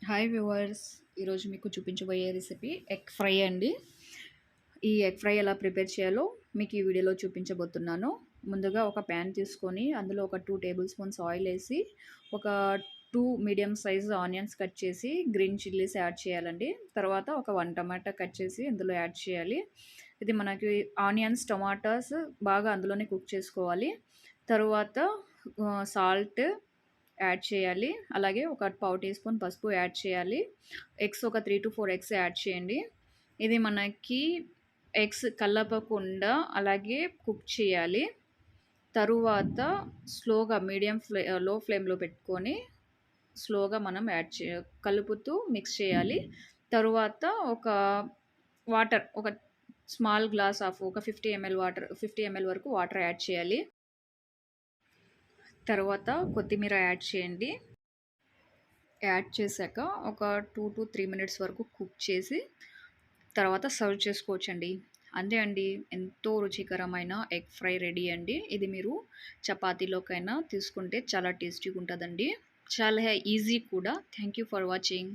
Hi viewers, ఈరోజు మీకు చూపించబోయే రెసిపీ ఎగ్ ఫ్రై అండి. ఈ ఎగ్ ఫ్రై ఎలా ప్రిపేర్ చేయాలో మీకు ఈ వీడియోలో చూపించబోతున్నాను. ముందుగా ఒక ప్యాన్ తీసుకొని అందులో ఒక 2 టేబుల్ స్పూన్స్ ఆయిల్ వేసి ఒక 2 మీడియం సైజ్ ఆనియన్స్ కట్ చేసి గ్రీన్ చిల్లీస్ యాడ్ చేయాలండి. తర్వాత ఒక 1 టమాటా కట్ చేసి ఇందులో యాడ్ చేయాలి. ఇది మనకి ఆనియన్స్, టమాటాస్ బాగా అందులోనే కుక్ చేసుకోవాలి. తరువాత సాల్ట్ యాడ్ చేయాలి. అలాగే ఒక పావు టీ స్పూన్ పసుపు యాడ్ చేయాలి. ఎగ్స్ ఒక 3-4 ఎగ్స్ యాడ్ చేయండి. ఇది మనకి ఎగ్స్ కలపకుండా అలాగే కుక్ చేయాలి. తరువాత స్లోగా లో ఫ్లేమ్లో పెట్టుకొని స్లోగా మనం కలుపుతూ మిక్స్ చేయాలి. తరువాత ఒక వాటర్ ఒక స్మాల్ గ్లాస్ ఆఫ్ ఒక 50 ml వరకు వాటర్ యాడ్ చేయాలి. తర్వాత కొత్తిమీర యాడ్ చేయండి. యాడ్ చేశాక ఒక 2-3 మినిట్స్ వరకు కుక్ చేసి తర్వాత సర్వ్ చేసుకోవచ్చండి. అంతే అండి, ఎంతో రుచికరమైన ఎగ్ ఫ్రై రెడీ అండి. ఇది మీరు చపాతీలోకైనా తీసుకుంటే చాలా టేస్టీగా ఉంటుందండి. చాలా ఈజీ కూడా. Thank you for watching.